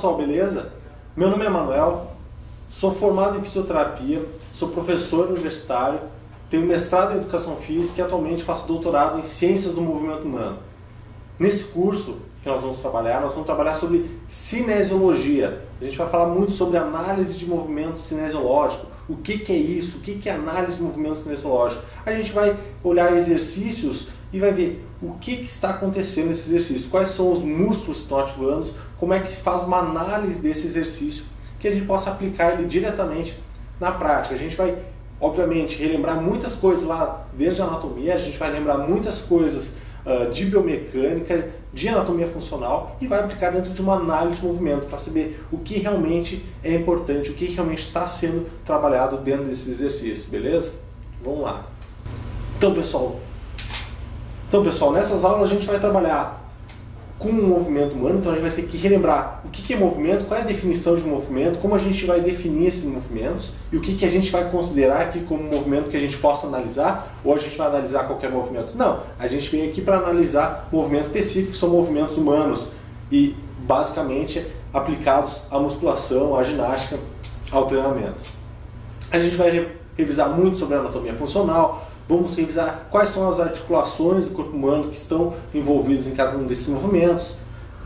pessoal, beleza? Meu nome é Manuel, sou formado em fisioterapia, sou professor universitário, tenho mestrado em educação física e atualmente faço doutorado em ciências do movimento humano. Nesse curso que nós vamos trabalhar sobre cinesiologia. A gente vai falar muito sobre análise de movimento cinesiológico. O que é isso? O que é análise de movimento cinesiológico? A gente vai olhar exercícios e vai ver o que está acontecendo nesse exercício, quais são os músculos que estão ativando, como é que se faz uma análise desse exercício, que a gente possa aplicar ele diretamente na prática. A gente vai, obviamente, relembrar muitas coisas lá desde a anatomia, a gente vai lembrar muitas coisas de biomecânica, de anatomia funcional e vai aplicar dentro de uma análise de movimento para saber o que realmente é importante, o que realmente está sendo trabalhado dentro desses exercícios, beleza? Vamos lá. Então pessoal, nessas aulas a gente vai trabalhar com o movimento humano, então a gente vai ter que relembrar o que é movimento, qual é a definição de movimento, como a gente vai definir esses movimentos e o que a gente vai considerar aqui como movimento que a gente possa analisar, ou a gente vai analisar qualquer movimento. Não, a gente vem aqui para analisar movimentos específicos, que são movimentos humanos e basicamente aplicados à musculação, à ginástica, ao treinamento. A gente vai revisar muito sobre a anatomia funcional, vamos revisar quais são as articulações do corpo humano que estão envolvidas em cada um desses movimentos,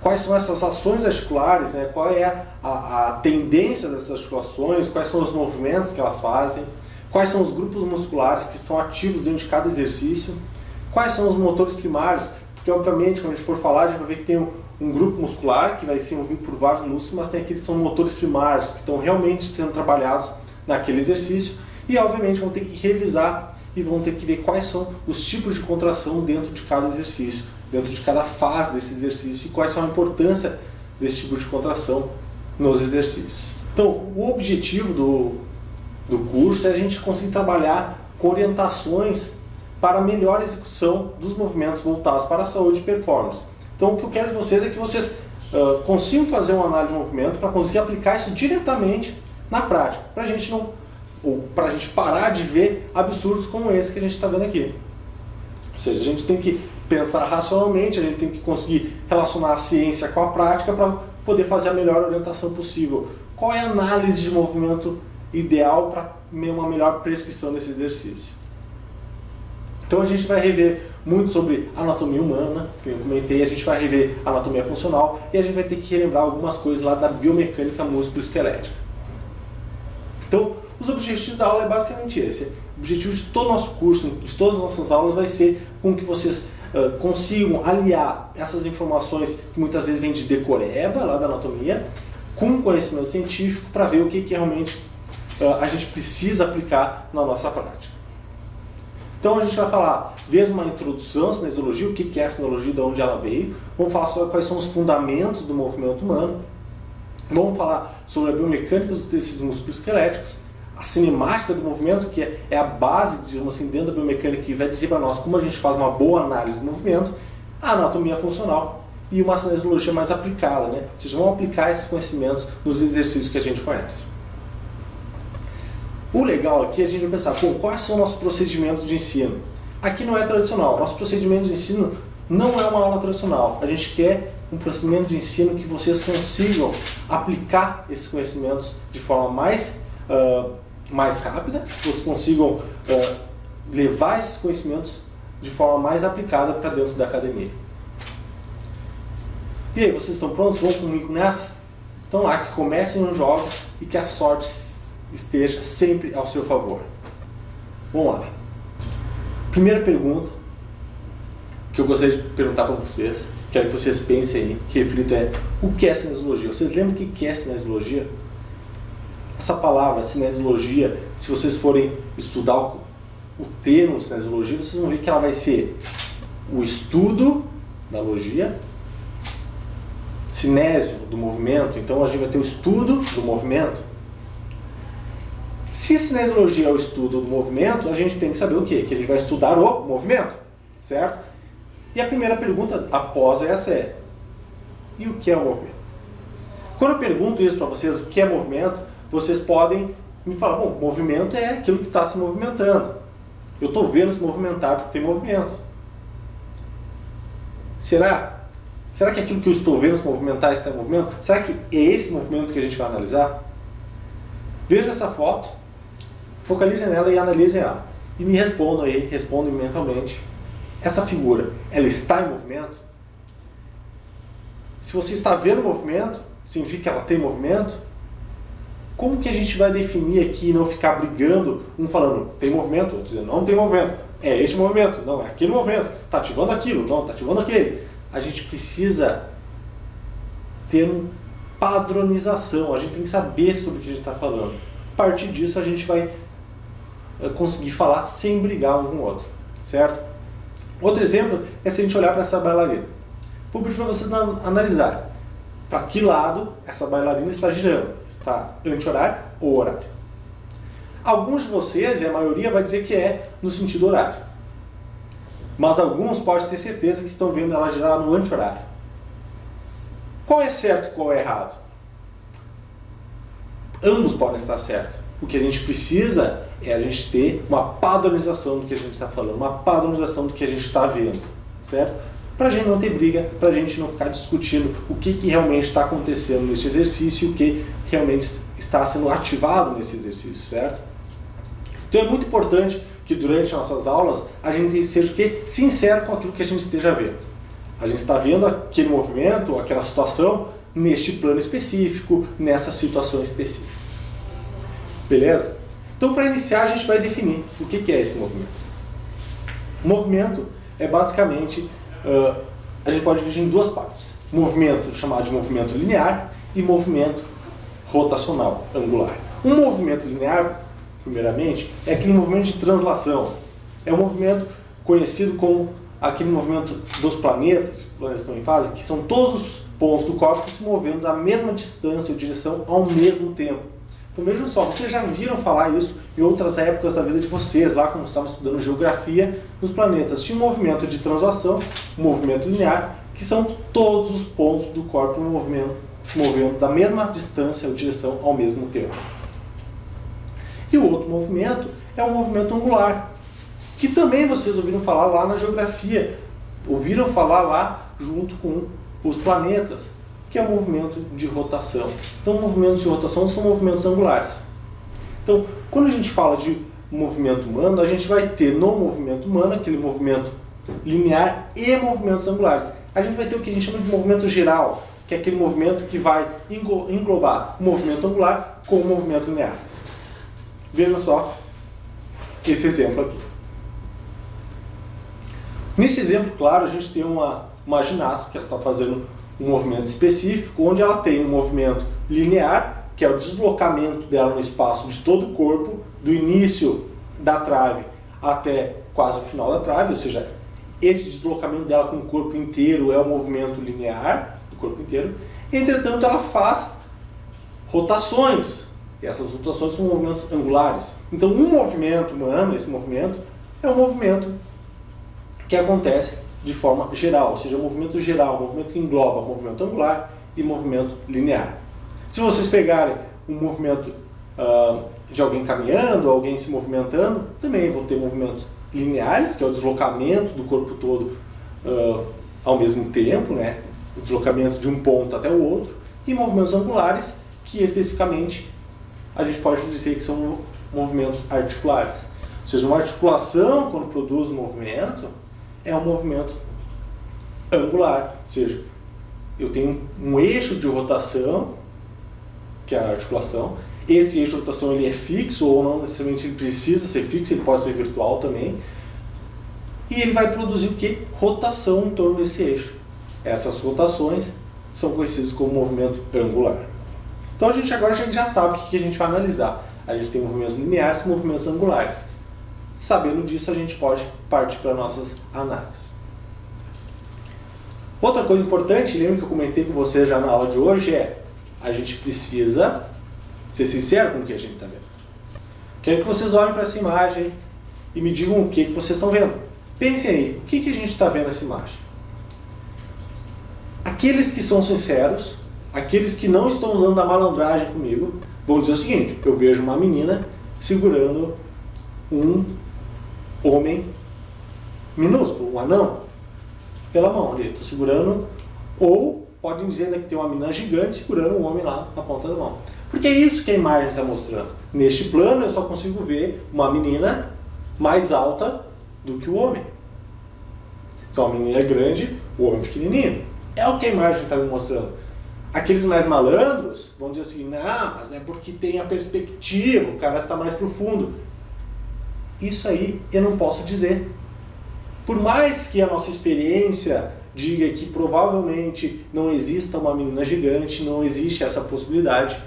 quais são essas ações articulares, né? Qual é a tendência dessas articulações, quais são os movimentos que elas fazem, quais são os grupos musculares que estão ativos dentro de cada exercício, quais são os motores primários, porque obviamente quando a gente for falar, a gente vai ver que tem um grupo muscular que vai ser envolvido por vários músculos, mas tem aqueles que são motores primários, que estão realmente sendo trabalhados naquele exercício, e obviamente vão ter que revisar e vão ter que ver quais são os tipos de contração dentro de cada exercício, dentro de cada fase desse exercício e quais são a importância desse tipo de contração nos exercícios. Então, o objetivo do curso é a gente conseguir trabalhar com orientações para a melhor execução dos movimentos voltados para a saúde e performance. Então, o que eu quero de vocês é que vocês consigam fazer uma análise de movimento para conseguir aplicar isso diretamente na prática, para a gente não para a gente parar de ver absurdos como esse que a gente está vendo aqui. Ou seja, a gente tem que pensar racionalmente, a gente tem que conseguir relacionar a ciência com a prática para poder fazer a melhor orientação possível. Qual é a análise de movimento ideal para uma melhor prescrição desse exercício? Então a gente vai rever muito sobre anatomia humana, que eu comentei, a gente vai rever anatomia funcional e a gente vai ter que relembrar algumas coisas lá da biomecânica músculo-esquelética. Então, os objetivos da aula é basicamente esse. O objetivo de todo o nosso curso, de todas as nossas aulas, vai ser com que vocês consigam aliar essas informações que muitas vezes vêm de decoreba, lá da anatomia, com conhecimento científico para ver o que realmente a gente precisa aplicar na nossa prática. Então a gente vai falar desde uma introdução à cinesiologia, o que é a cinesiologia, de onde ela veio, vamos falar sobre quais são os fundamentos do movimento humano, vamos falar sobre a biomecânica dos tecidos musculoesqueléticos, a cinemática do movimento, que é a base, digamos assim, dentro da biomecânica, que vai dizer para nós como a gente faz uma boa análise do movimento, a anatomia funcional e uma cinesiologia mais aplicada, né? Ou seja, vamos aplicar esses conhecimentos nos exercícios que a gente conhece. O legal aqui é a gente vai pensar, quais são os nossos procedimentos de ensino? Aqui não é tradicional, nosso procedimento de ensino não é uma aula tradicional. A gente quer um procedimento de ensino que vocês consigam aplicar esses conhecimentos de forma mais rápida, que vocês consigam levar esses conhecimentos de forma mais aplicada para dentro da academia. E aí, vocês estão prontos? Vão comigo nessa? Então lá, que comecem os jogos e que a sorte esteja sempre ao seu favor. Vamos lá. Primeira pergunta que eu gostaria de perguntar para vocês, quero que vocês pensem aí, reflitam, o que é cinesiologia? Vocês lembram o que é cinesiologia? Essa palavra, cinesiologia, se vocês forem estudar o termo cinesiologia, vocês vão ver que ela vai ser o estudo da logia, cinésio do movimento, então a gente vai ter o estudo do movimento. Se cinesiologia é o estudo do movimento, a gente tem que saber o quê? Que a gente vai estudar o movimento, certo? E a primeira pergunta após essa é, e o que é o movimento? Quando eu pergunto isso para vocês, o que é movimento, vocês podem me falar, bom, movimento é aquilo que está se movimentando. Eu estou vendo se movimentar porque tem movimento. Será? Será que aquilo que eu estou vendo se movimentar está em movimento? Será que é esse movimento que a gente vai analisar? Veja essa foto, focalize nela e analise ela. E me respondam aí, respondam mentalmente. Essa figura, ela está em movimento? Se você está vendo movimento, significa que ela tem movimento? Como que a gente vai definir aqui e não ficar brigando, um falando tem movimento, outro dizendo não tem movimento, é este movimento, não é aquele movimento, está ativando aquilo, não, está ativando aquele. A gente precisa ter uma padronização, a gente tem que saber sobre o que a gente está falando. A partir disso a gente vai conseguir falar sem brigar um com o outro, certo? Outro exemplo é se a gente olhar para essa bailarina. Vou pedir para vocês analisarem para que lado essa bailarina está girando. Está anti-horário ou horário? Alguns de vocês, e a maioria, vai dizer que é no sentido horário. Mas alguns podem ter certeza que estão vendo ela girar no anti-horário. Qual é certo e qual é errado? Ambos podem estar certos. O que a gente precisa é a gente ter uma padronização do que a gente está falando, uma padronização do que a gente está vendo, certo? Para a gente não ter briga, para a gente não ficar discutindo o que realmente está acontecendo nesse exercício e o que realmente está sendo ativado nesse exercício, certo? Então é muito importante que durante as nossas aulas a gente seja o quê? Sincero com aquilo que a gente esteja vendo. A gente está vendo aquele movimento, aquela situação, neste plano específico, nessa situação específica. Beleza? Então, para iniciar, a gente vai definir o que é esse movimento. O movimento é basicamente, a gente pode dividir em duas partes. Movimento chamado de movimento linear e movimento rotacional, angular. Um movimento linear, primeiramente, é aquele movimento de translação. É um movimento conhecido como aquele movimento dos planetas, os planetas estão em fase, que são todos os pontos do corpo se movendo da mesma distância ou direção ao mesmo tempo. Então vejam só, vocês já viram falar isso em outras épocas da vida de vocês, lá quando estavam estudando geografia nos planetas. Tinha um movimento de translação, um movimento linear, que são todos os pontos do corpo se movendo da mesma distância ou direção ao mesmo tempo. E o outro movimento é o movimento angular, que também vocês ouviram falar lá na geografia, ouviram falar lá junto com os planetas, que é o movimento de rotação. Então, movimentos de rotação são movimentos angulares. Então, quando a gente fala de movimento humano, a gente vai ter no movimento humano aquele movimento linear e movimentos angulares. A gente vai ter o que a gente chama de movimento geral, que é aquele movimento que vai englobar o movimento angular com o movimento linear. Vejam só esse exemplo aqui. Nesse exemplo, claro, a gente tem uma ginasta que ela está fazendo um movimento específico, onde ela tem um movimento linear, que é o deslocamento dela no espaço de todo o corpo, do início da trave até quase o final da trave, ou seja, esse deslocamento dela com o corpo inteiro é o movimento linear do corpo inteiro. Entretanto, ela faz rotações, e essas rotações são movimentos angulares. Então, um movimento humano, esse movimento, é um movimento que acontece de forma geral, ou seja, o movimento geral, o movimento que engloba o movimento angular e movimento linear. Se vocês pegarem um movimento de alguém caminhando, alguém se movimentando, também vão ter movimentos lineares, que é o deslocamento do corpo todo ao mesmo tempo, né? O deslocamento de um ponto até o outro, e movimentos angulares, que especificamente a gente pode dizer que são movimentos articulares. Ou seja, uma articulação, quando produz um movimento, é um movimento angular, ou seja, eu tenho um eixo de rotação, que é a articulação. Esse eixo de rotação ele é fixo, ou não necessariamente ele precisa ser fixo, ele pode ser virtual também. E ele vai produzir o que? Rotação em torno desse eixo. Essas rotações são conhecidas como movimento angular. Então agora a gente já sabe o que a gente vai analisar. A gente tem movimentos lineares e movimentos angulares. Sabendo disso, a gente pode partir para nossas análises. Outra coisa importante, lembra que eu comentei com você já na aula de hoje, é a gente precisa ser sincero com o que a gente está vendo. Quero que vocês olhem para essa imagem e me digam o que vocês estão vendo. Pensem aí, o que a gente está vendo nessa imagem? Aqueles que são sinceros, aqueles que não estão usando a malandragem comigo, vão dizer o seguinte: eu vejo uma menina segurando um homem minúsculo, um anão, pela mão ali. Estou segurando Ou podem dizer, né, que tem uma menina gigante segurando um homem lá na ponta da mão. Porque é isso que a imagem está mostrando. Neste plano eu só consigo ver uma menina mais alta do que o homem. Então a menina é grande, o homem é pequenininho. É o que a imagem está me mostrando. Aqueles mais malandros vão dizer assim, não, mas é porque tem a perspectiva, o cara está mais profundo. Isso aí eu não posso dizer. Por mais que a nossa experiência diga que provavelmente não exista uma menina gigante, não existe essa possibilidade,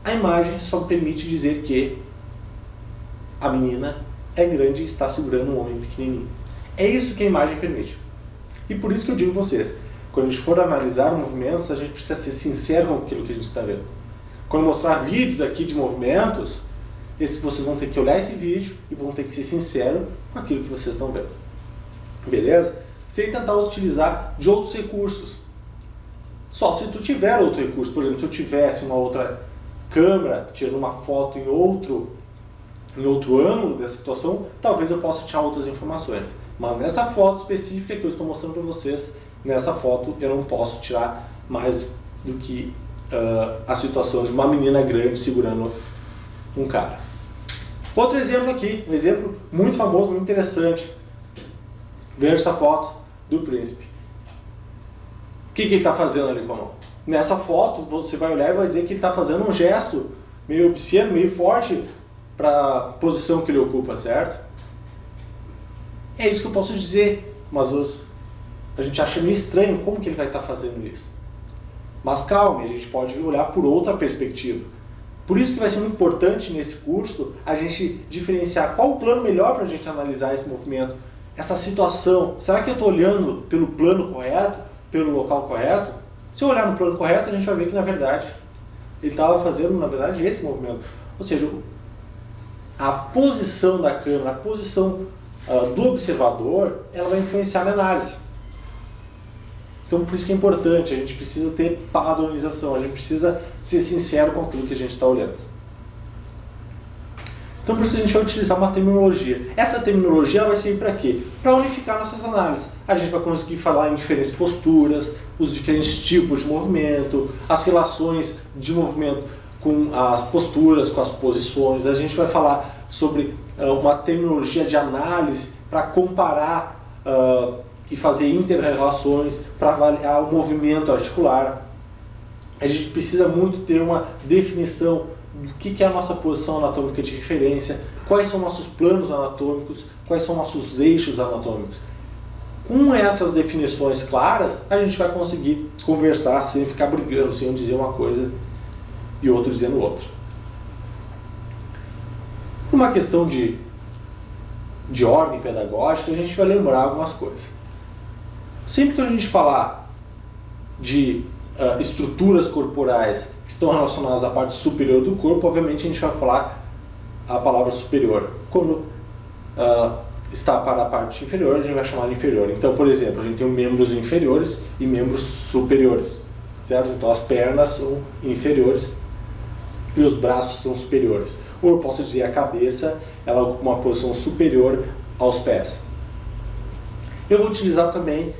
a imagem só permite dizer que a menina é grande e está segurando um homem pequenininho. É isso que a imagem permite. E por isso que eu digo a vocês, quando a gente for analisar movimentos, a gente precisa ser sincero com aquilo que a gente está vendo. Quando eu mostrar vídeos aqui de movimentos, vocês vão ter que olhar esse vídeo e vão ter que ser sincero com aquilo que vocês estão vendo. Beleza? Sem tentar utilizar de outros recursos. Só se tu tiver outro recurso. Por exemplo, se eu tivesse uma outra câmera tirando uma foto em outro ângulo dessa situação, talvez eu possa tirar outras informações. Mas nessa foto específica que eu estou mostrando para vocês, nessa foto eu não posso tirar mais do que a situação de uma menina grande segurando um cara. Outro exemplo aqui, um exemplo muito famoso, muito interessante. Veja essa foto do príncipe. O que ele está fazendo ali com a mão? Nessa foto você vai olhar e vai dizer que ele está fazendo um gesto meio obsceno, meio forte para a posição que ele ocupa, certo? É isso que eu posso dizer, mas a gente acha meio estranho como que ele vai estar fazendo isso. Mas calma, a gente pode olhar por outra perspectiva. Por isso que vai ser muito importante nesse curso a gente diferenciar qual o plano melhor para a gente analisar esse movimento, essa situação. Será que eu estou olhando pelo plano correto, pelo local correto? Se eu olhar no plano correto, a gente vai ver que na verdade ele estava fazendo esse movimento. Ou seja, a posição da câmera, a posição do observador, ela vai influenciar na análise. Então por isso que é importante, a gente precisa ter padronização, a gente precisa ser sincero com aquilo que a gente está olhando. Então por isso a gente vai utilizar uma terminologia. Essa terminologia ela vai servir para quê? Para unificar nossas análises. A gente vai conseguir falar em diferentes posturas, os diferentes tipos de movimento, as relações de movimento com as posturas, com as posições. A gente vai falar sobre uma terminologia de análise para comparar e fazer inter-relações, para avaliar o movimento articular. A gente precisa muito ter uma definição do que é a nossa posição anatômica de referência, quais são nossos planos anatômicos, quais são nossos eixos anatômicos. Com essas definições claras, a gente vai conseguir conversar sem ficar brigando, sem um dizer uma coisa e outro dizendo outra. Uma questão de ordem pedagógica, a gente vai lembrar algumas coisas. Sempre que a gente falar de estruturas corporais que estão relacionadas à parte superior do corpo, obviamente a gente vai falar a palavra superior. Quando está para a parte inferior, a gente vai chamar de inferior. Então, por exemplo, a gente tem membros inferiores e membros superiores, certo? Então as pernas são inferiores e os braços são superiores. Ou eu posso dizer a cabeça, ela ocupa uma posição superior aos pés. Eu vou utilizar também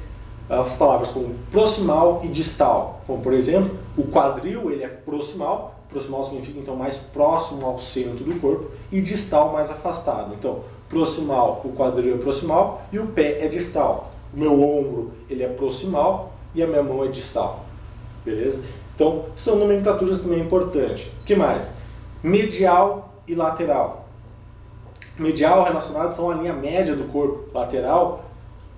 as palavras como proximal e distal. Como, por exemplo, o quadril ele é proximal. Proximal significa então mais próximo ao centro do corpo e distal mais afastado. Então, proximal, o quadril é proximal e o pé é distal. O meu ombro ele é proximal e a minha mão é distal. Beleza? Então, são nomenclaturas também importantes. O que mais? Medial e lateral. Medial relacionado então à linha média do corpo. Lateral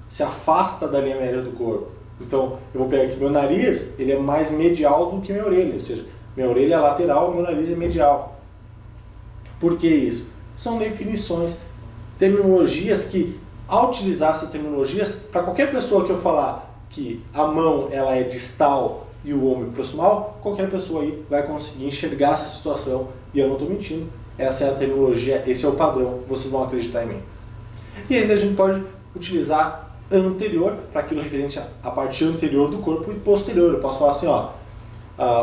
se afasta da linha média do corpo. Então, eu vou pegar aqui meu nariz, ele é mais medial do que minha orelha, ou seja, minha orelha é lateral, meu nariz é medial. Por que isso? São definições, terminologias que, ao utilizar essas terminologias, para qualquer pessoa que eu falar que a mão ela é distal e o ombro é proximal, qualquer pessoa aí vai conseguir enxergar essa situação e eu não estou mentindo. Essa é a terminologia, esse é o padrão, vocês vão acreditar em mim. E ainda a gente pode utilizar anterior, para aquilo referente à parte anterior do corpo, e posterior. Eu posso falar assim, ó,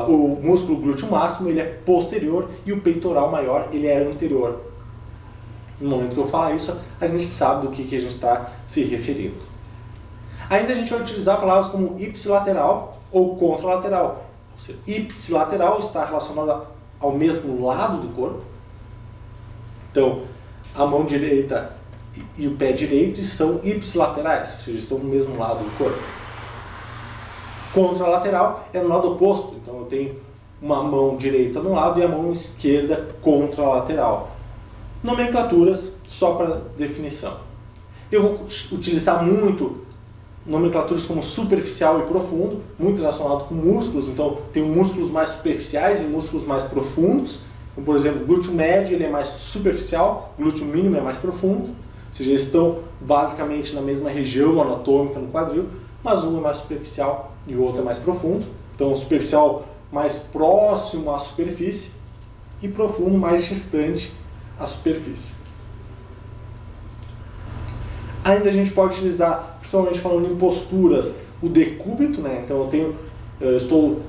o músculo glúteo máximo ele é posterior e o peitoral maior ele é anterior. No momento que eu falar isso, a gente sabe do que a gente está se referindo. Ainda a gente vai utilizar palavras como ipsilateral ou contralateral. Ou seja, ipsilateral está relacionada ao mesmo lado do corpo. Então, a mão direita e o pé direito são ipsilaterais, ou seja, estão no mesmo lado do corpo. Contralateral é no lado oposto, então eu tenho uma mão direita no lado e a mão esquerda contralateral. Nomenclaturas só para definição. Eu vou utilizar muito nomenclaturas como superficial e profundo, muito relacionado com músculos, então tenho músculos mais superficiais e músculos mais profundos. Então, por exemplo, o glúteo médio ele é mais superficial, o glúteo mínimo é mais profundo, ou seja, eles estão basicamente na mesma região anatômica no quadril, mas um é mais superficial e o outro é mais profundo. Então, o superficial mais próximo à superfície e profundo mais distante à superfície. Ainda a gente pode utilizar, principalmente falando em posturas, o decúbito, né? Então eu estou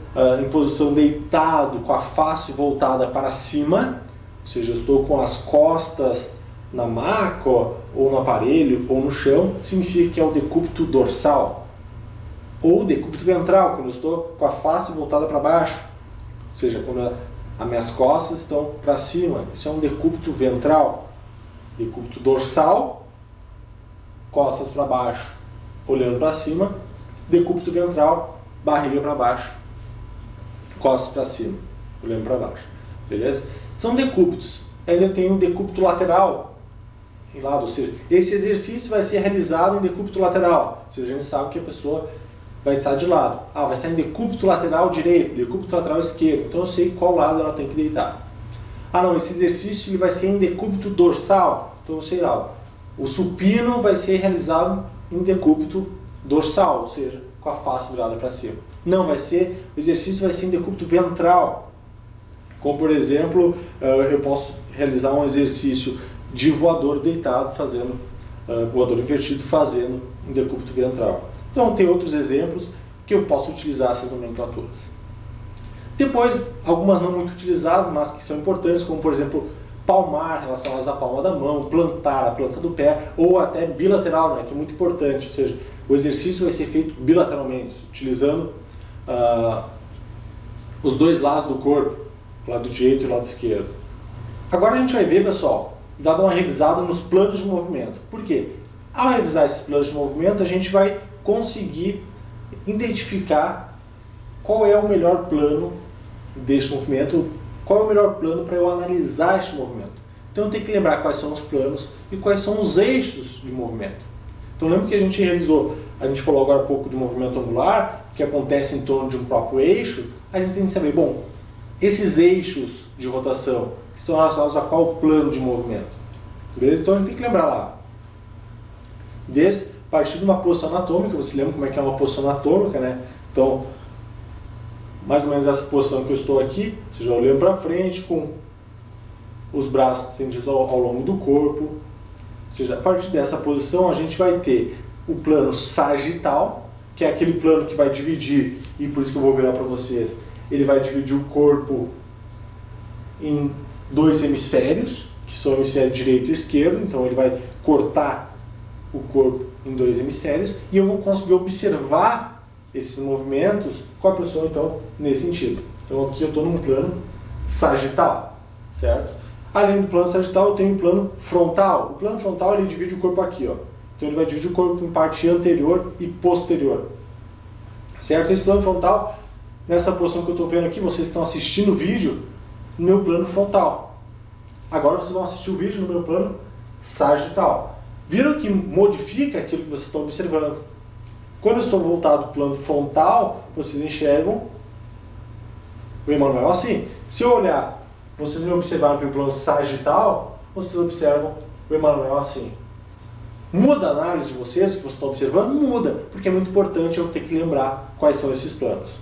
em posição deitado com a face voltada para cima, ou seja, eu estou com as costas na maca ou no aparelho ou no chão, significa que é o decúbito dorsal. Ou decúbito ventral, quando eu estou com a face voltada para baixo, ou seja, quando as minhas costas estão para cima, isso é um decúbito ventral. Decúbito dorsal, costas para baixo, olhando para cima. Decúbito ventral, barriga para baixo, costas para cima, olhando para baixo. Beleza? São decúbitos. Ainda tem um decúbito lateral, em lado, ou seja, esse exercício vai ser realizado em decúbito lateral. Ou seja, a gente sabe que a pessoa vai estar de lado. Vai estar em decúbito lateral direito, decúbito lateral esquerdo. Então eu sei qual lado ela tem que deitar. Não, esse exercício ele vai ser em decúbito dorsal. Então eu sei lá, o supino vai ser realizado em decúbito dorsal, ou seja, com a face virada para cima. Não, o exercício vai ser em decúbito ventral. Como por exemplo, eu posso realizar um exercício de voador deitado, fazendo voador invertido, fazendo em decúbito ventral. Então tem outros exemplos que eu posso utilizar essas nomenclaturas. Depois, algumas não muito utilizadas, mas que são importantes, como por exemplo, palmar, relacionadas à palma da mão, plantar, a planta do pé, ou até bilateral, né, que é muito importante, ou seja, o exercício vai ser feito bilateralmente, utilizando os dois lados do corpo, o lado direito e o lado esquerdo. Agora a gente vai ver, pessoal, dar uma revisada nos planos de movimento. Por quê? Ao revisar esses planos de movimento, a gente vai conseguir identificar qual é o melhor plano deste movimento, qual é o melhor plano para eu analisar este movimento. Então eu tenho que lembrar quais são os planos e quais são os eixos de movimento. Então lembra que a gente falou agora há pouco de movimento angular, que acontece em torno de um próprio eixo. A gente tem que saber, bom, esses eixos de rotação estão relacionados a qual plano de movimento. Beleza? Então a gente tem que lembrar lá. Desde a partir de uma posição anatômica, você lembra como é que é uma posição anatômica, né? Então, mais ou menos essa posição que eu estou aqui, ou seja, olhando para frente, com os braços estendidos ao longo do corpo. Ou seja, a partir dessa posição a gente vai ter o plano sagital, que é aquele plano que vai dividir, e por isso que eu vou virar para vocês, ele vai dividir o corpo em dois hemisférios, que são o hemisfério direito e esquerdo, então ele vai cortar o corpo em dois hemisférios, e eu vou conseguir observar esses movimentos com a pessoa, então, nesse sentido. Então aqui eu estou num plano sagital, certo? Além do plano sagital, eu tenho o plano frontal. O plano frontal, ele divide o corpo aqui, ó. Então ele vai dividir o corpo em parte anterior e posterior, certo? Esse plano frontal, nessa posição que eu estou vendo aqui, vocês estão assistindo o vídeo no meu plano frontal. Agora vocês vão assistir o vídeo no meu plano sagital. Viram que modifica aquilo que vocês estão observando? Quando eu estou voltado para o plano frontal, vocês enxergam o Emanuel assim. Se eu olhar, vocês me observaram pelo plano sagital, vocês observam o Emanuel assim. Muda a análise de vocês, o que vocês estão observando? Muda, porque é muito importante eu ter que lembrar quais são esses planos.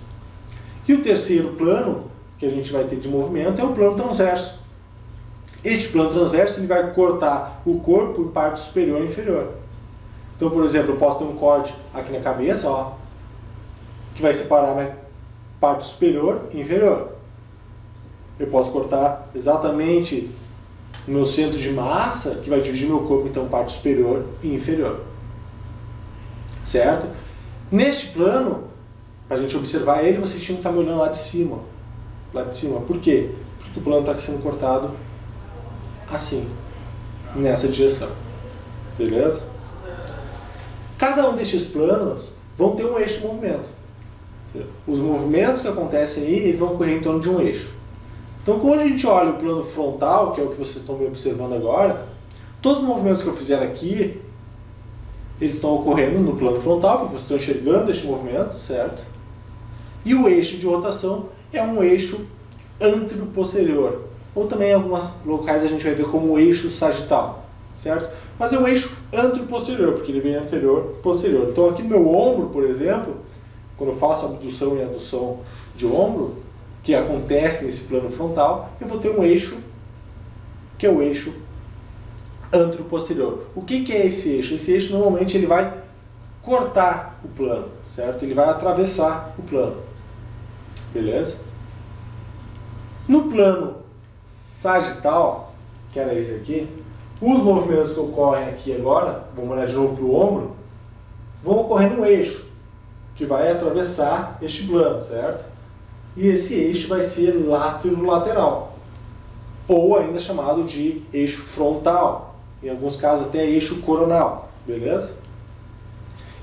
E o terceiro plano que a gente vai ter de movimento é o plano transverso. Este plano transverso ele vai cortar o corpo em parte superior e inferior. Então, por exemplo, eu posso ter um corte aqui na cabeça, ó, que vai separar a minha parte superior e inferior. Eu posso cortar exatamente o meu centro de massa, que vai dividir meu corpo, então, parte superior e inferior. Certo? Neste plano, para a gente observar ele, você tinha que estar me olhando lá de cima. Lá de cima. Por quê? Porque o plano está sendo cortado assim, nessa direção. Beleza? Cada um destes planos vão ter um eixo de movimento. Os movimentos que acontecem aí, eles vão ocorrer em torno de um eixo. Então, quando a gente olha o plano frontal, que é o que vocês estão me observando agora, todos os movimentos que eu fizer aqui, eles estão ocorrendo no plano frontal, porque vocês estão enxergando este movimento, certo? E o eixo de rotação é um eixo antero-posterior. Ou também em alguns locais a gente vai ver como o eixo sagital, certo? Mas é um eixo antero-posterior, porque ele vem anterior-posterior. Então aqui no meu ombro, por exemplo, quando eu faço abdução e adução de ombro, que acontece nesse plano frontal, eu vou ter um eixo, que é o eixo antero-posterior. O que é esse eixo? Esse eixo normalmente ele vai cortar o plano, certo? Ele vai atravessar o plano. Beleza? No plano sagital, que era esse aqui, os movimentos que ocorrem aqui agora, vamos olhar de novo para o ombro, vão ocorrer no eixo, que vai atravessar este plano, certo? E esse eixo vai ser látero-lateral, ou ainda chamado de eixo frontal, em alguns casos até eixo coronal, beleza?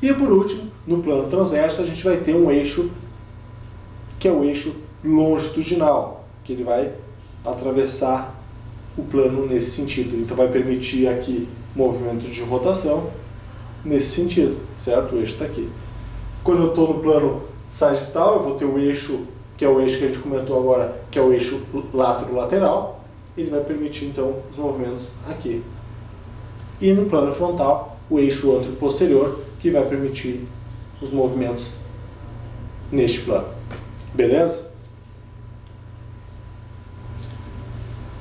E por último, no plano transverso, a gente vai ter um eixo, que é o eixo longitudinal, que ele vai atravessar o plano nesse sentido. Então vai permitir aqui movimento de rotação nesse sentido, certo? O eixo está aqui. Quando eu estou no plano sagital, eu vou ter o eixo, que é o eixo que a gente comentou agora, que é o eixo látero-lateral. Ele vai permitir então os movimentos aqui. E no plano frontal, o eixo antero-posterior, que vai permitir os movimentos neste plano. Beleza?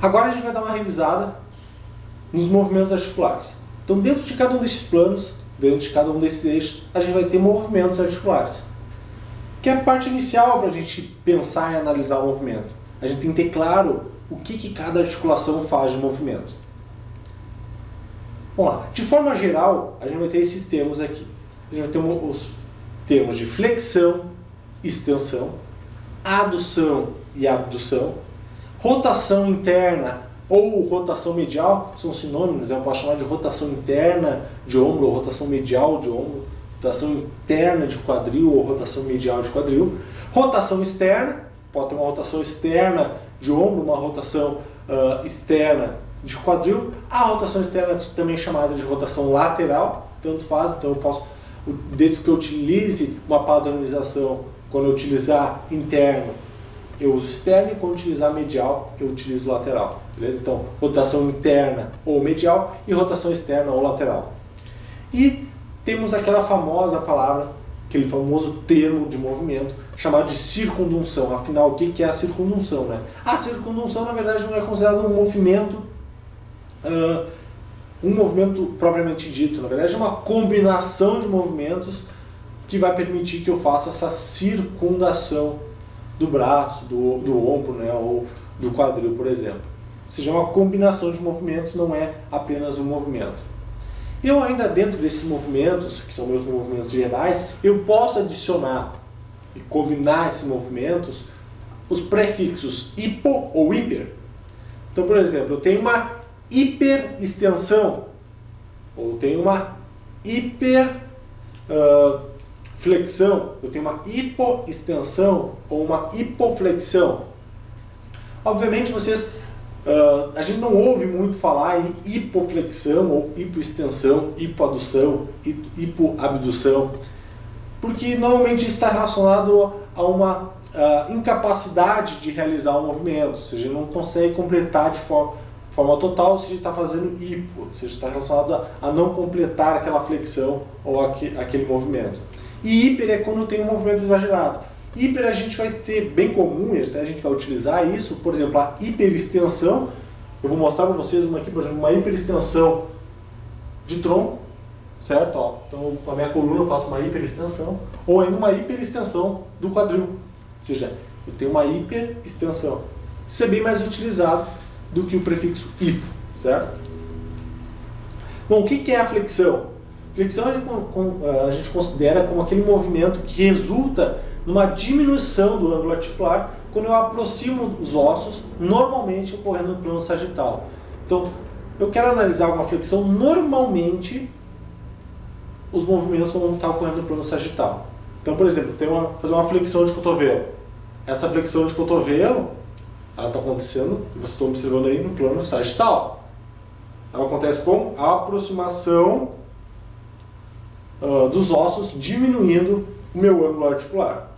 Agora a gente vai dar uma revisada nos movimentos articulares. Então, dentro de cada um desses planos, dentro de cada um desses eixos, a gente vai ter movimentos articulares. Que é a parte inicial para a gente pensar e analisar o movimento. A gente tem que ter claro o que cada articulação faz de movimento. Vamos lá. De forma geral, a gente vai ter esses termos aqui. A gente vai ter os termos de flexão, extensão, adução e abdução, rotação interna ou rotação medial, são sinônimos, eu posso chamar de rotação interna de ombro ou rotação medial de ombro, rotação interna de quadril ou rotação medial de quadril, rotação externa, pode ter uma rotação externa de ombro, uma rotação externa de quadril, a rotação externa também chamada de rotação lateral, tanto faz, então eu posso, desde que eu utilize uma padronização, quando eu utilizar interno, eu uso externo, e quando utilizar medial, eu utilizo lateral. Beleza? Então, rotação interna ou medial e rotação externa ou lateral. E temos aquela famosa palavra, aquele famoso termo de movimento, chamado de circundução. Afinal, o que é a circundução, né? A circundução, na verdade, não é considerado um movimento propriamente dito. Na verdade, é uma combinação de movimentos que vai permitir que eu faça essa circundação do braço, do ombro, né, ou do quadril, por exemplo. Ou seja, é uma combinação de movimentos, não é apenas um movimento. Eu ainda dentro desses movimentos, que são meus movimentos gerais, eu posso adicionar e combinar esses movimentos os prefixos hipo ou hiper. Então, por exemplo, eu tenho uma hiperextensão, ou eu tenho uma hiperflexão, eu tenho uma hipoextensão ou uma hipoflexão. Obviamente a gente não ouve muito falar em hipoflexão ou hipoextensão, hipoadução, hipoabdução, porque normalmente isso está relacionado a uma incapacidade de realizar o movimento, ou seja, não consegue completar de forma total, ou seja, está fazendo hipo, ou seja, está relacionado a não completar aquela flexão ou aquele movimento. E hiper é quando tem um movimento exagerado. Hiper a gente vai ser bem comum, a gente vai utilizar isso, por exemplo, a hiperextensão. Eu vou mostrar para vocês uma aqui, por exemplo, uma hiperextensão de tronco, certo? Ó, então, com a minha coluna eu faço uma hiperextensão, ou ainda uma hiperextensão do quadril. Ou seja, eu tenho uma hiperextensão. Isso é bem mais utilizado do que o prefixo hipo, certo? Bom, o que é a flexão? Flexão a gente considera como aquele movimento que resulta numa diminuição do ângulo articular quando eu aproximo os ossos, normalmente ocorrendo no plano sagital. Então, eu quero analisar uma flexão, normalmente os movimentos vão estar ocorrendo no plano sagital. Então, por exemplo, fazer uma flexão de cotovelo. Essa flexão de cotovelo, ela está acontecendo, você está observando aí, no plano sagital. Ela acontece com a aproximação dos ossos, diminuindo o meu ângulo articular.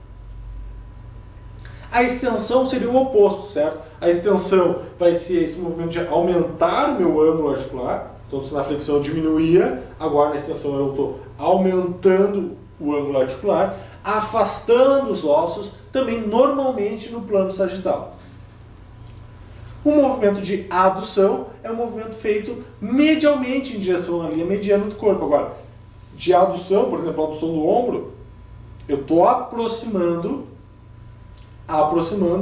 A extensão seria o oposto, certo? A extensão vai ser esse movimento de aumentar o meu ângulo articular. Então, se na flexão eu diminuía, agora na extensão eu estou aumentando o ângulo articular, afastando os ossos, também normalmente no plano sagital. O movimento de adução é um movimento feito medialmente em direção à linha mediana do corpo. Agora, de adução, por exemplo, a adução do ombro, eu estou aproximando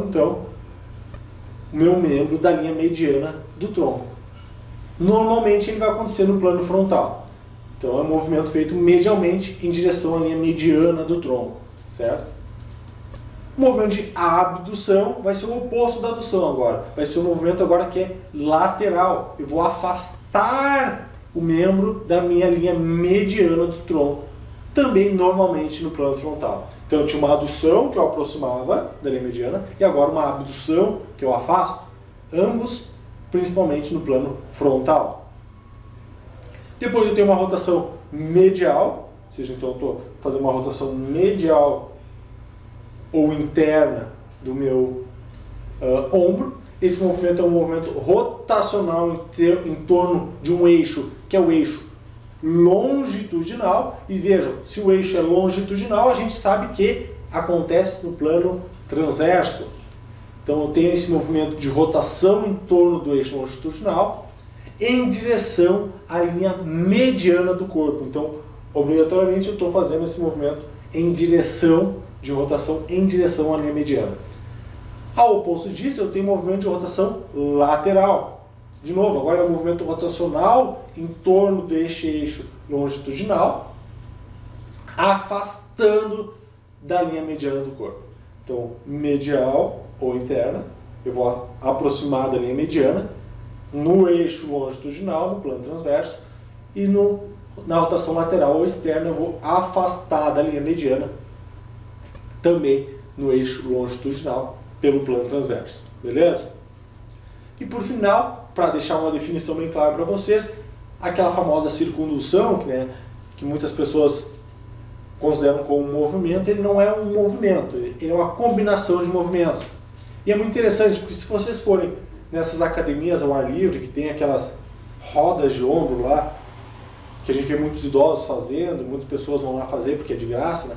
então o meu membro da linha mediana do tronco. Normalmente ele vai acontecer no plano frontal. Então é um movimento feito medialmente em direção à linha mediana do tronco, certo? O movimento de abdução vai ser o oposto da adução agora. Vai ser um movimento agora que é lateral. Eu vou afastar o membro da minha linha mediana do tronco, também normalmente no plano frontal. Então eu tinha uma adução que eu aproximava da linha mediana e agora uma abdução que eu afasto, ambos principalmente no plano frontal. Depois eu tenho uma rotação medial, ou seja, então eu estou fazendo uma rotação medial ou interna do meu ombro. Esse movimento é um movimento rotacional em torno de um eixo, que é o eixo longitudinal. E vejam, se o eixo é longitudinal, a gente sabe que acontece no plano transverso. Então eu tenho esse movimento de rotação em torno do eixo longitudinal em direção à linha mediana do corpo. Então, obrigatoriamente eu estou fazendo esse movimento de rotação em direção à linha mediana. Ao oposto disso, eu tenho movimento de rotação lateral. De novo, agora é um movimento rotacional em torno deste eixo longitudinal, afastando da linha mediana do corpo. Então, medial ou interna, eu vou aproximar da linha mediana, no eixo longitudinal, no plano transverso, e na rotação lateral ou externa eu vou afastar da linha mediana, também no eixo longitudinal, pelo plano transverso. Beleza? E por final, para deixar uma definição bem clara para vocês, aquela famosa circundução, que muitas pessoas consideram como um movimento, ele não é um movimento, ele é uma combinação de movimentos. E é muito interessante, porque se vocês forem nessas academias ao ar livre, que tem aquelas rodas de ombro lá, que a gente vê muitos idosos fazendo, muitas pessoas vão lá fazer porque é de graça, né?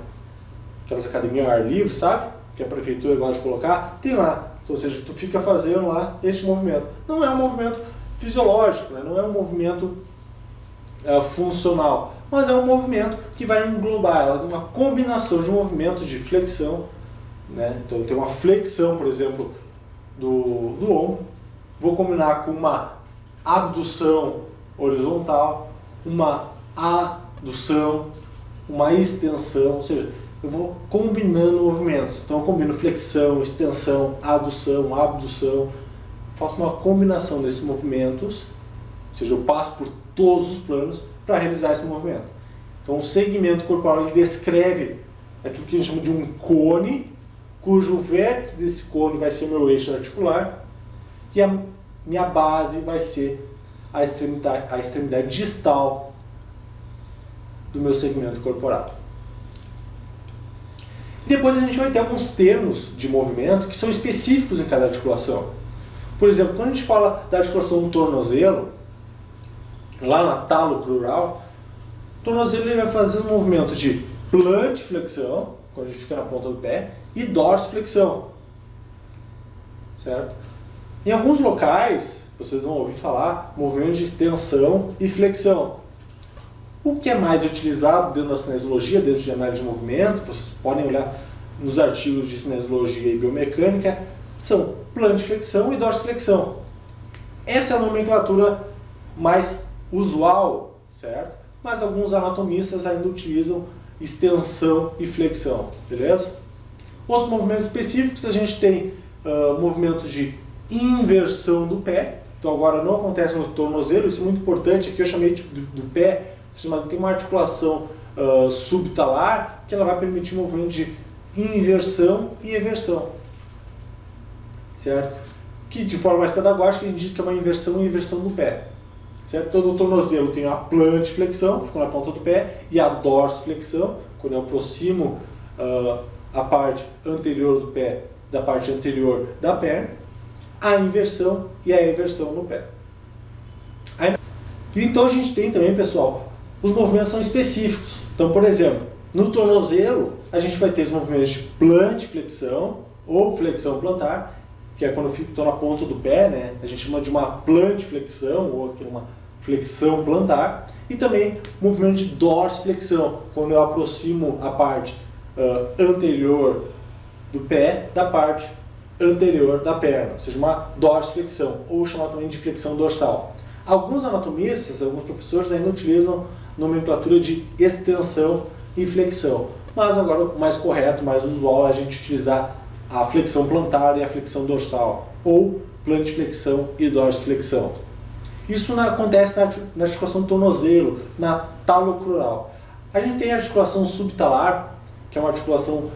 Aquelas academias ao ar livre, sabe? Que a prefeitura gosta de colocar, tem lá. Ou seja, tu fica fazendo lá este movimento. Não é um movimento fisiológico, né? Não é um movimento funcional, mas é um movimento que vai englobar uma combinação de movimentos de flexão, né? Então eu tenho uma flexão, por exemplo, do ombro, vou combinar com uma abdução horizontal, uma adução, uma extensão, ou seja, eu vou combinando movimentos. Então eu combino flexão, extensão, adução, abdução, faço uma combinação desses movimentos, ou seja, eu passo por todos os planos para realizar esse movimento. Então o segmento corporal ele descreve aquilo que a gente chama de um cone, cujo vértice desse cone vai ser o meu eixo articular e a minha base vai ser a extremidade distal do meu segmento corporal. E depois a gente vai ter alguns termos de movimento que são específicos em cada articulação. Por exemplo, quando a gente fala da articulação do tornozelo, lá na talocrural, o tornozelo ele vai fazer um movimento de plantiflexão, quando a gente fica na ponta do pé, e dorsiflexão, certo? Em alguns locais, vocês vão ouvir falar movimento de extensão e flexão. O que é mais utilizado dentro da cinesiologia, dentro de análise de movimento, vocês podem olhar nos artigos de cinesiologia e biomecânica, são plantiflexão e dorsiflexão. Essa é a nomenclatura mais usual, certo? mas alguns anatomistas ainda utilizam extensão e flexão, beleza? Os movimentos específicos, a gente tem movimentos de inversão do pé. Então agora não acontece no tornozelo, isso é muito importante. Aqui eu chamei do pé, tem uma articulação subtalar que ela vai permitir movimento de inversão e eversão, certo? Que de forma mais pedagógica a gente diz que é uma inversão e eversão do pé, certo? Então no tornozelo tem a plantiflexão, que fica na ponta do pé, e a dorsiflexão, quando eu aproximo a parte anterior do pé da parte anterior da perna, a inversão e a eversão no pé. Então a gente tem também, pessoal, os movimentos são específicos. Então, por exemplo, no tornozelo a gente vai ter os movimentos de plantiflexão ou flexão plantar, que é quando eu estou na ponta do pé, né? A gente chama de uma plantiflexão ou aqui uma flexão plantar, e também movimento de dorsiflexão, quando eu aproximo a parte anterior do pé da parte anterior da perna, ou seja, uma dorsiflexão, ou chamada também de flexão dorsal. Alguns anatomistas, alguns professores ainda utilizam nomenclatura de extensão e flexão, mas agora o mais correto, mais usual é a gente utilizar a flexão plantar e a flexão dorsal, ou plantiflexão e dorsiflexão. Isso acontece na articulação do tornozelo, na talocrural. A gente tem a articulação subtalar, que é uma articulação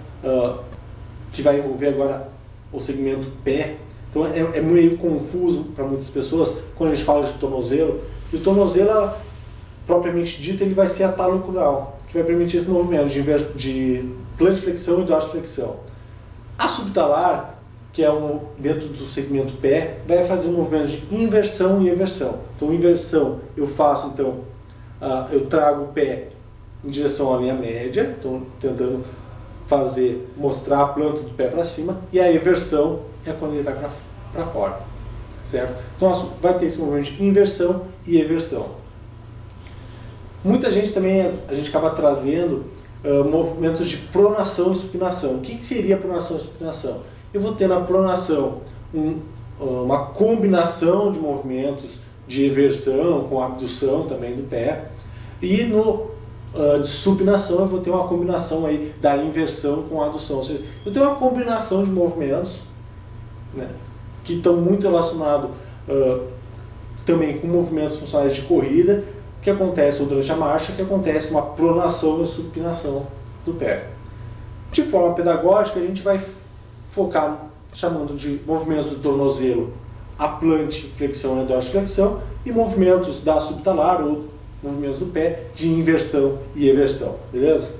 que vai envolver agora o segmento pé. Então é meio confuso para muitas pessoas quando a gente fala de tornozelo. E o tornozelo, propriamente dito, ele vai ser a talocrural, que vai permitir esse movimento de plantiflexão e dorsiflexão. A subtalar, que é dentro do segmento pé, vai fazer um movimento de inversão e eversão. Então inversão eu faço, eu trago o pé em direção à linha média, estou tentando mostrar a planta do pé para cima, e a eversão é quando ele vai para fora, certo? Então vai ter esse movimento de inversão e eversão. Muita gente também, a gente acaba trazendo movimentos de pronação e supinação. O que seria pronação e supinação? Eu vou ter na pronação uma combinação de movimentos de eversão com abdução também do pé, e de supinação eu vou ter uma combinação aí da inversão com a adução. Ou seja, eu tenho uma combinação de movimentos, né, que estão muito relacionados também com movimentos funcionais de corrida, que acontece durante a marcha, que acontece uma pronação e supinação do pé. De forma pedagógica, a gente vai focar chamando de movimentos do tornozelo a plantiflexão e a dorsiflexão, e movimentos da subtalar ou movimentos do pé de inversão e eversão, beleza?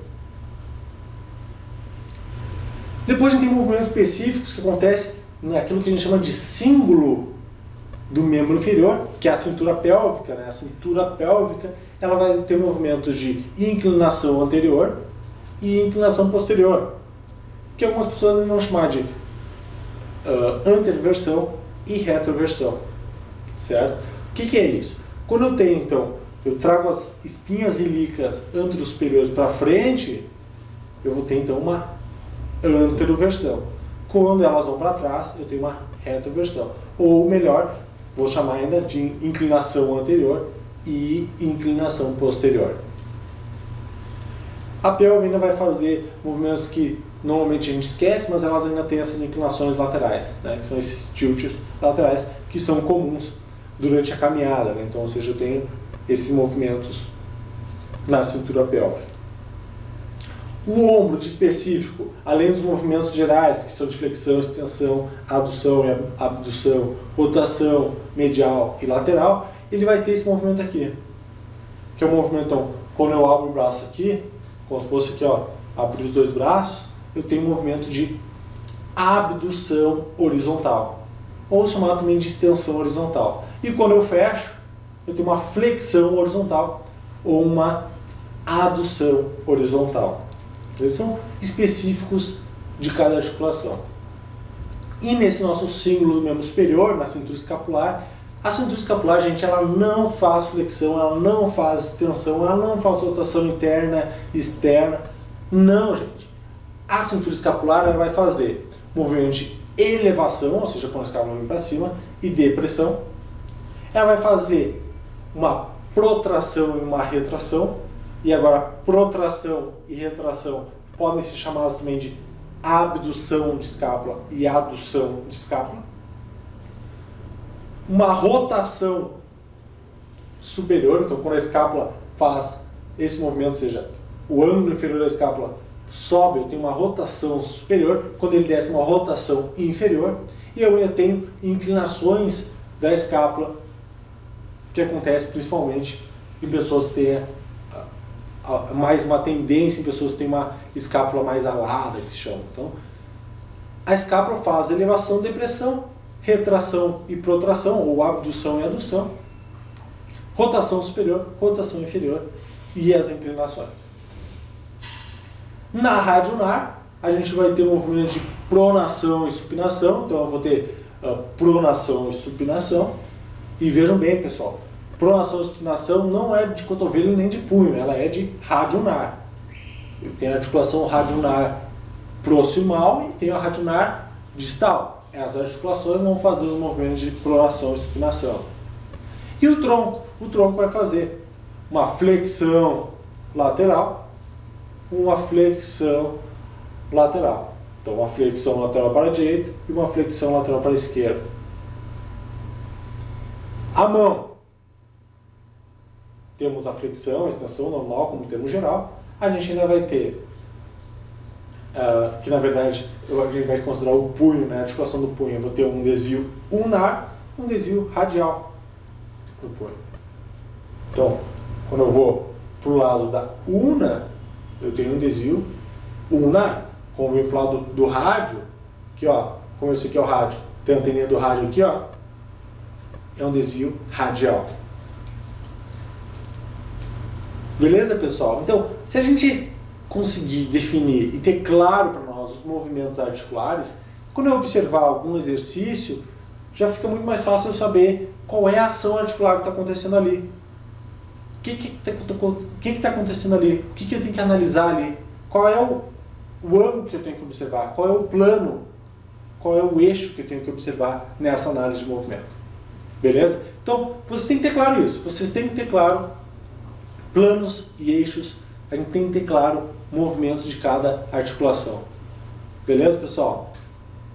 Depois a gente tem movimentos específicos que acontecem naquilo que a gente chama de símbolo do membro inferior, que é a cintura pélvica, né? A cintura pélvica, ela vai ter movimentos de inclinação anterior e inclinação posterior, que algumas pessoas vão chamar de anteroversão e retroversão, certo? O que é isso? Quando eu tenho, então, eu trago as espinhas ilíacas anterosuperiores para frente, eu vou ter então uma anteroversão. Quando elas vão para trás, eu tenho uma retroversão. Ou melhor, vou chamar ainda de inclinação anterior e inclinação posterior. A pelve ainda vai fazer movimentos que normalmente a gente esquece, mas elas ainda têm essas inclinações laterais, né, que são esses tilts laterais, que são comuns durante a caminhada, né? Então, ou seja, eu tenho esses movimentos na cintura pélvica. O ombro de específico, além dos movimentos gerais, que são de flexão, extensão, adução e abdução, rotação medial e lateral, ele vai ter esse movimento aqui, que é o movimento, então, quando eu abro o braço aqui, como se fosse aqui, ó, abrir os dois braços, eu tenho um movimento de abdução horizontal, ou chamado também de extensão horizontal. E quando eu fecho, eu tenho uma flexão horizontal ou uma adução horizontal. Eles são específicos de cada articulação. E nesse nosso símbolo do membro superior, na cintura escapular, a cintura escapular, gente, ela não faz flexão, ela não faz extensão, ela não faz rotação interna, externa. Não, gente. A cintura escapular ela vai fazer movimento de elevação, ou seja, quando a escápula vem para cima, e depressão. Ela vai fazer uma protração e uma retração. E agora, protração e retração podem ser chamadas também de abdução de escápula e adução de escápula. Uma rotação superior, então quando a escápula faz esse movimento, ou seja, o ângulo inferior da escápula sobe, eu tenho uma rotação superior, quando ele desce, uma rotação inferior, e eu ainda tenho inclinações da escápula, que acontece principalmente em pessoas que têm mais uma tendência, em pessoas que têm uma escápula mais alada, que se chama. Então, a escápula faz elevação, depressão, retração e protração, ou abdução e adução, rotação superior, rotação inferior e as inclinações. Na radionar, a gente vai ter movimento de pronação e supinação, então eu vou ter pronação e supinação. E vejam bem, pessoal, pronação e supinação não é de cotovelo nem de punho, ela é de radionar. Eu tenho a articulação radionar proximal e tenho a radionar distal. As articulações vão fazer os movimentos de pronação e supinação. E o tronco vai fazer uma flexão lateral, uma flexão lateral. Então, uma flexão lateral para a direita e uma flexão lateral para a esquerda. A mão. Temos a flexão, a extensão normal, como termo geral. A gente ainda vai ter, que na verdade a gente vai considerar o punho, né? A articulação do punho. Eu vou ter um desvio ulnar e um desvio radial do punho. Então, quando eu vou para o lado da ulna, eu tenho um desvio ulnar. Como eu vou para o lado do rádio, aqui ó, como esse aqui é o rádio, tem a anteninha do rádio aqui ó, é um desvio radial. Beleza, pessoal? Então, se a gente conseguir definir e ter claro para nós os movimentos articulares, quando eu observar algum exercício, já fica muito mais fácil eu saber qual é a ação articular que está acontecendo ali. O que está acontecendo ali? O que eu tenho que analisar ali? Qual é o ângulo que eu tenho que observar? Qual é o plano? Qual é o eixo que eu tenho que observar nessa análise de movimento? Beleza? Então, vocês têm que ter claro isso. Vocês têm que ter claro planos e eixos. A gente tem que ter claro movimentos de cada articulação. Beleza, pessoal?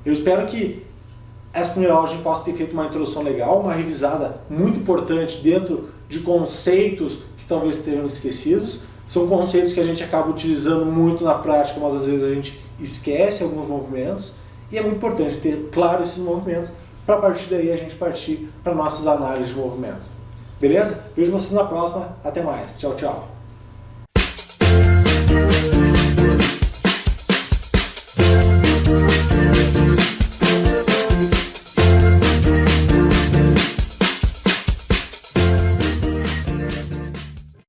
Eu espero que essa primeira aula a gente possa ter feito uma introdução legal, uma revisada muito importante dentro de conceitos que talvez estejam esquecidos. São conceitos que a gente acaba utilizando muito na prática, mas às vezes a gente esquece alguns movimentos. E é muito importante ter claro esses movimentos para a partir daí a gente partir para nossas análises de movimento. Beleza? Vejo vocês na próxima. Até mais. Tchau, tchau.